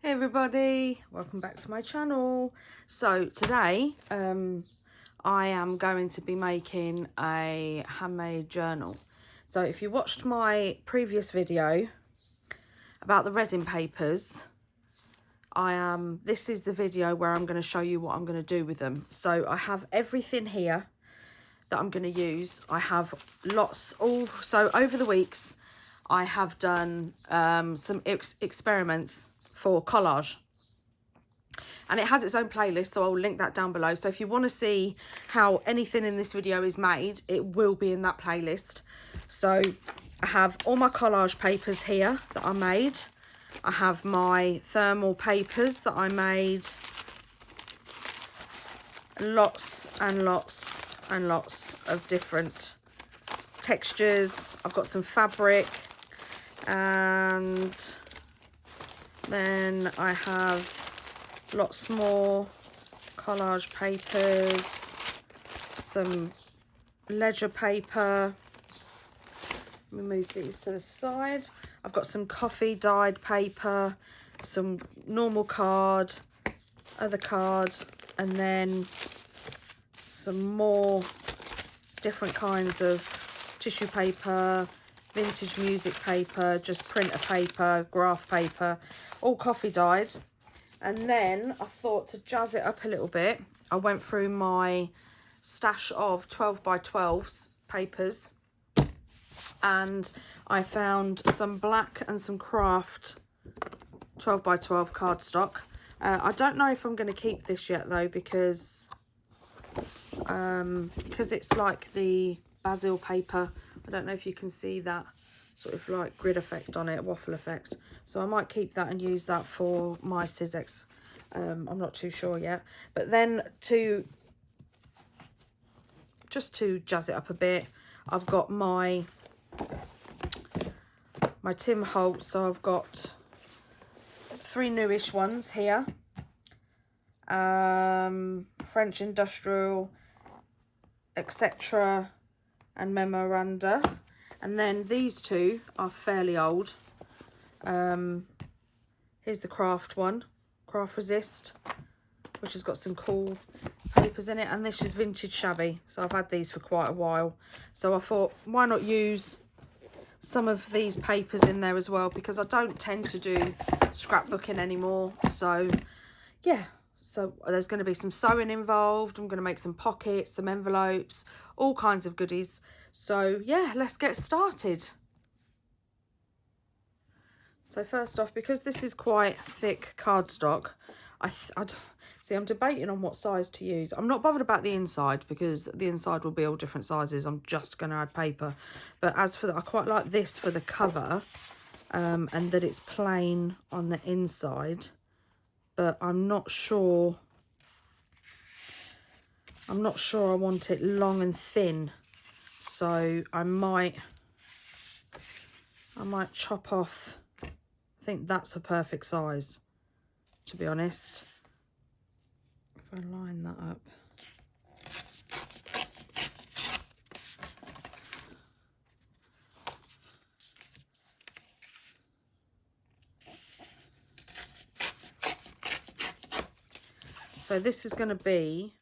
Hey everybody, welcome back to my channel. So today I am going to be making a handmade journal. So if you watched my previous video about the resin papers, this is the video where I'm going to show you what I'm going to do with them. So I have everything here that I'm going to use. I have so over the weeks I have done some experiments for collage, and it has its own playlist, so I'll link that down below. So if you want to see how anything in this video is made, it will be in that playlist. So I have all my collage papers here that I made. I have my thermal papers that I made. Lots and lots and lots of different textures. I've got some fabric, and then I have lots more collage papers, some ledger paper. Let me move these to the side. I've got some coffee dyed paper, some normal card, other cards, and then some more different kinds of tissue paper, vintage music paper, just printer paper, graph paper, all coffee dyed. And then I thought to jazz it up a little bit, I went through my stash of 12 by 12s papers, and I found some black and some craft 12 by 12 cardstock. I don't know if I'm going to keep this yet though, because it's like the basil paper. I don't know if you can see that sort of like grid effect on it, waffle effect. So I might keep that and use that for my Sizzix. I'm not too sure yet. But then just to jazz it up a bit, I've got my Tim Holtz. So I've got 3 newish ones here. French Industrial, etc. and Memoranda. And then these 2 are fairly old. Here's the craft one, Craft Resist, which has got some cool papers in it, and this is Vintage Shabby. So I've had these for quite a while, so I thought, why not use some of these papers in there as well, because I don't tend to do scrapbooking anymore. So yeah, so there's going to be some sewing involved. I'm going to make some pockets, some envelopes, all kinds of goodies. So yeah, let's get started. So first off, because this is quite thick cardstock, see, I'm debating on what size to use. I'm not bothered about the inside, because the inside will be all different sizes. I'm just going to add paper. But as for I quite like this for the cover, and that it's plain on the inside. But I'm not sure I want it long and thin. So I might chop off. I think that's a perfect size, to be honest. If I line that up. So this is going to be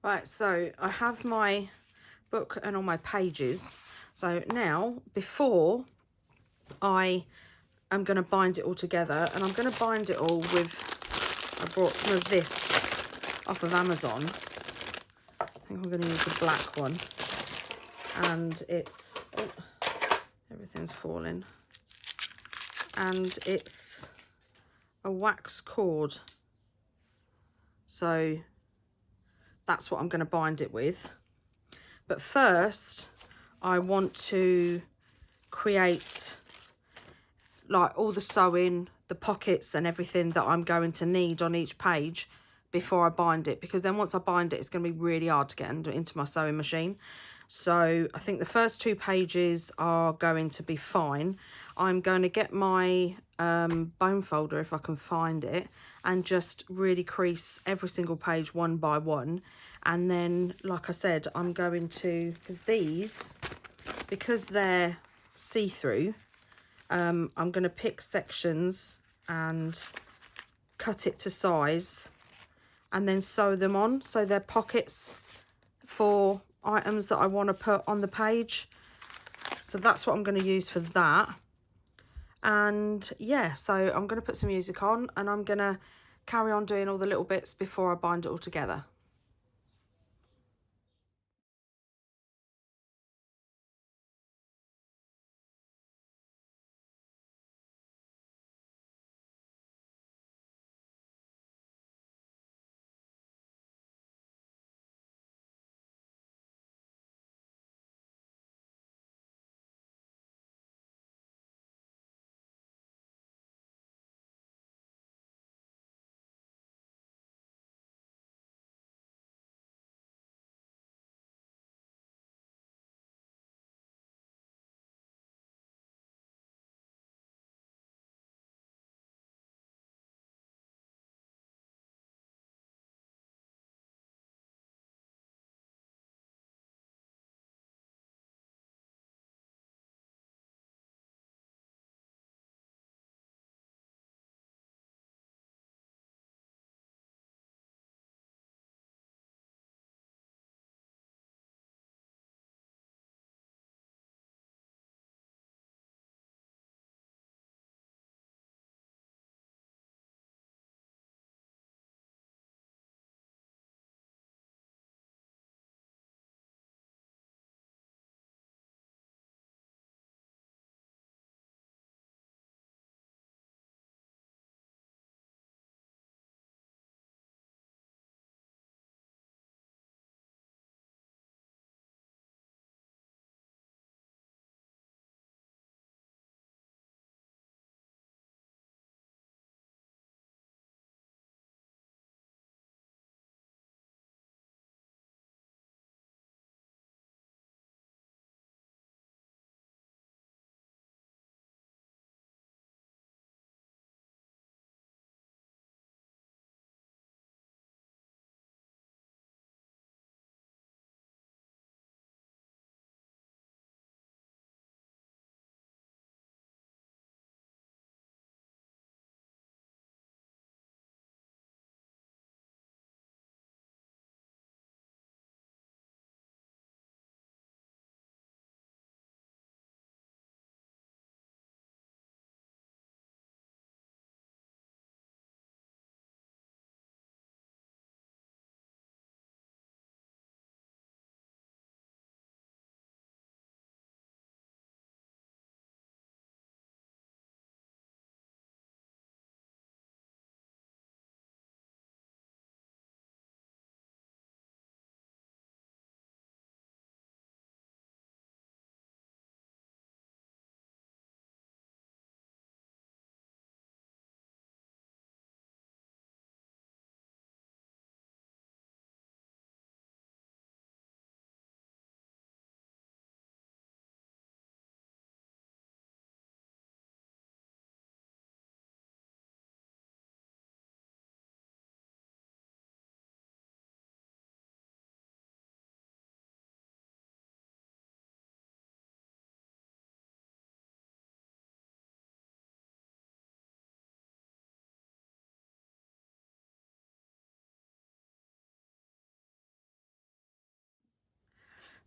Right, so I have my book and all my pages. So now, before I am going to bind it all together, and I'm going to bind it all with, I brought some of this off of Amazon. I think I'm going to use the black one. And it's, oh, everything's falling. And it's a wax cord. So that's what I'm going to bind it with. But first, I want to create like all the sewing, the pockets and everything that I'm going to need on each page before I bind it, because then once I bind it, it's going to be really hard to get into my sewing machine. So I think the first 2 pages are going to be fine. I'm going to get my bone folder, if I can find it, and just really crease every single page one by one. And then, like I said, I'm going to, because they're see-through, I'm going to pick sections and cut it to size and then sew them on so they're pockets for items that I want to put on the page. So that's what I'm going to use for that. And yeah, so I'm going to put some music on and I'm going to carry on doing all the little bits before I bind it all together.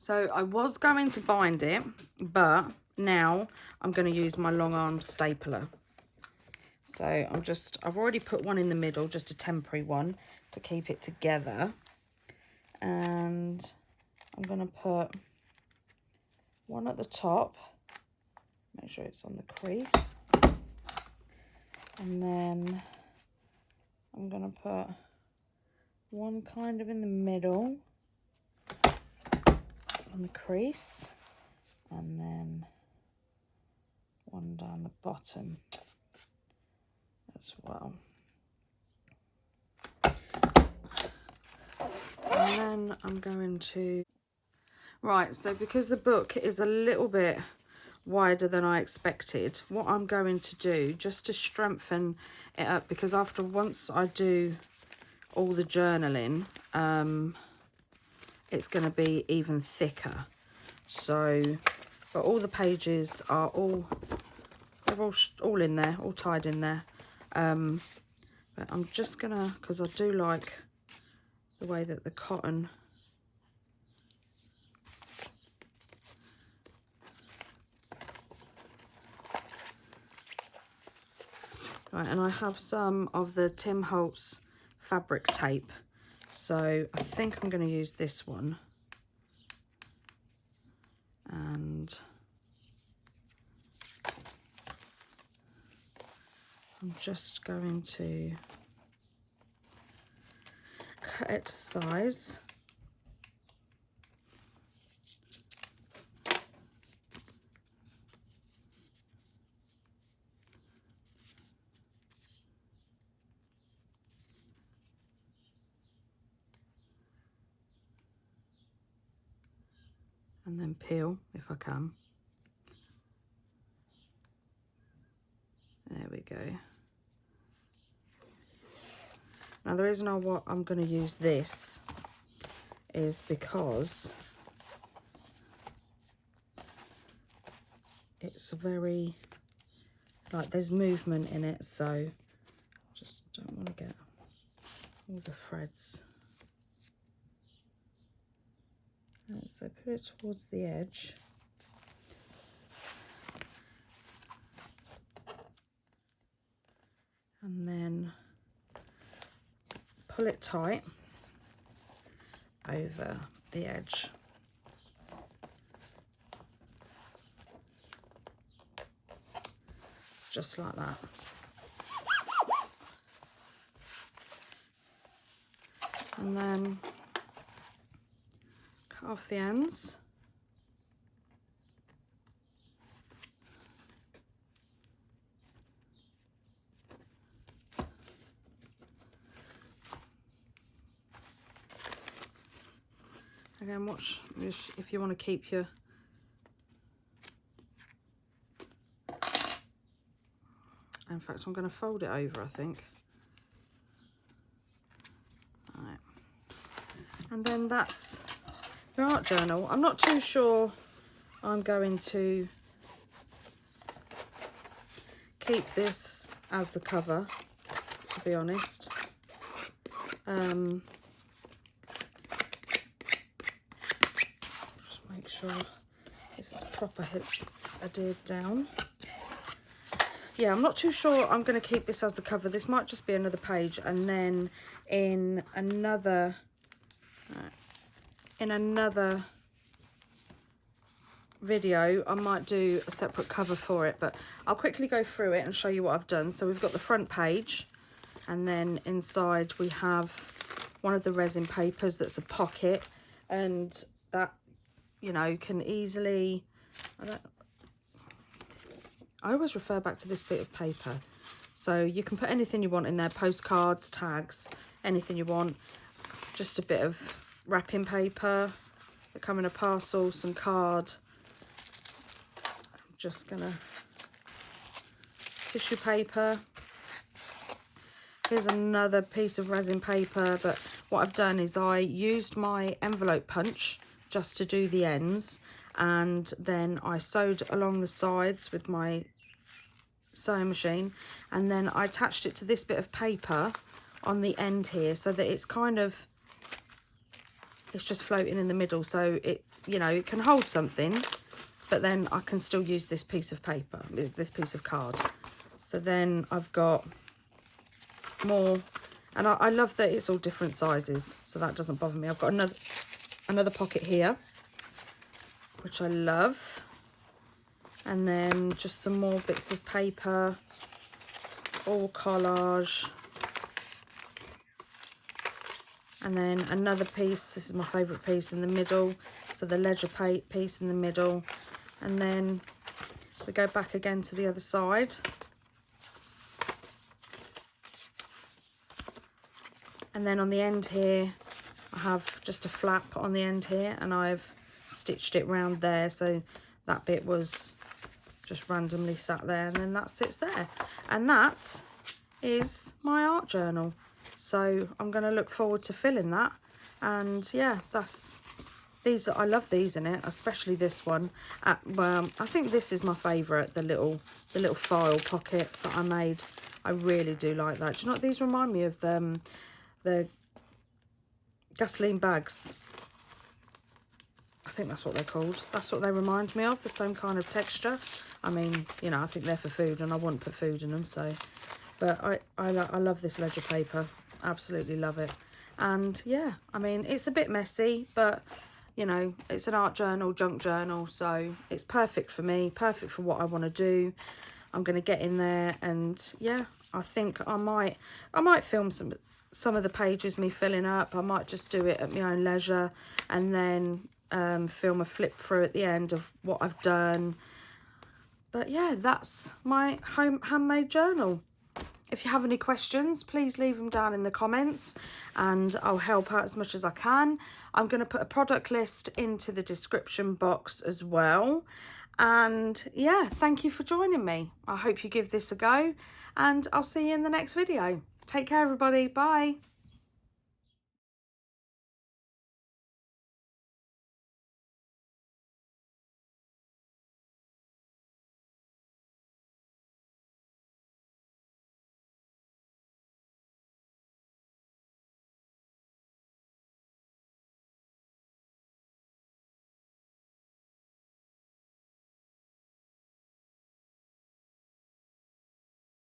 So I was going to bind it, but now I'm going to use my long arm stapler. So I've already put one in the middle, just a temporary one to keep it together. And I'm going to put one at the top, make sure it's on the crease. And then I'm going to put one kind of in the middle on the crease, and then one down the bottom as well. And then I'm going to, right, so because the book is a little bit wider than I expected, what I'm going to do, just to strengthen it up, because once I do all the journaling, it's going to be even thicker. So, but all the pages are they're all in there, all tied in there. But I'm just gonna, because I do like the way that the cotton right, and I have some of the Tim Holtz fabric tape, so I think I'm going to use this one, and I'm just going to cut it to size. And then peel if I can. There we go. Now the reason I'm going to use this is because it's a very, like, there's movement in it, so just don't want to get all the threads. Right, so put it towards the edge. And then pull it tight over the edge. Just like that. And then cut off the ends. Again, watch if you want to keep your in fact, I'm going to fold it over, I think. Right. And then that's the art journal. I'm not too sure I'm going to keep this as the cover, to be honest. Just make sure this is proper adhered down. Yeah, I'm not too sure I'm going to keep this as the cover. This might just be another page, and then in another video I might do a separate cover for it, but I'll quickly go through it and show you what I've done. So we've got the front page, and then inside we have one of the resin papers that's a pocket, and that, you know, can easily, I always refer back to this bit of paper. So you can put anything you want in there, postcards, tags, anything you want. Just a bit of wrapping paper that come in a parcel, some card. I'm just gonna, tissue paper. Here's another piece of resin paper, but what I've done is I used my envelope punch just to do the ends, and then I sewed along the sides with my sewing machine, and then I attached it to this bit of paper on the end here, so that it's kind of it's just floating in the middle, so it, you know, it can hold something, but then I can still use this piece of paper, this piece of card. So then I've got more, and I love that it's all different sizes, so that doesn't bother me. I've got another pocket here, which I love, and then just some more bits of paper, all collage, and then another piece. This is my favourite piece in the middle, so the ledger piece in the middle, and then we go back again to the other side, and then on the end here I have just a flap on the end here, and I've stitched it round there, so that bit was just randomly sat there, and then that sits there, and that is my art journal. So I'm going to look forward to filling that. And yeah, I love these in it, especially this one. Well, I think this is my favourite, the little file pocket that I made. I really do like that. Do you know what these remind me of? The gasoline bags. I think that's what they're called. That's what they remind me of, the same kind of texture. I mean, you know, I think they're for food, and I wouldn't put food in them, so. But I love this ledger paper. Absolutely love it. And yeah, I mean, it's a bit messy, but you know, it's an art journal, junk journal, so it's perfect for me, perfect for what I want to do. I'm going to get in there, and yeah, I think I might film some of the pages me filling up. I might just do it at my own leisure, and then film a flip through at the end of what I've done. But yeah, that's my handmade journal. If you have any questions, please leave them down in the comments, and I'll help out as much as I can. I'm going to put a product list into the description box as well. And yeah, thank you for joining me. I hope you give this a go, and I'll see you in the next video. Take care, everybody. Bye.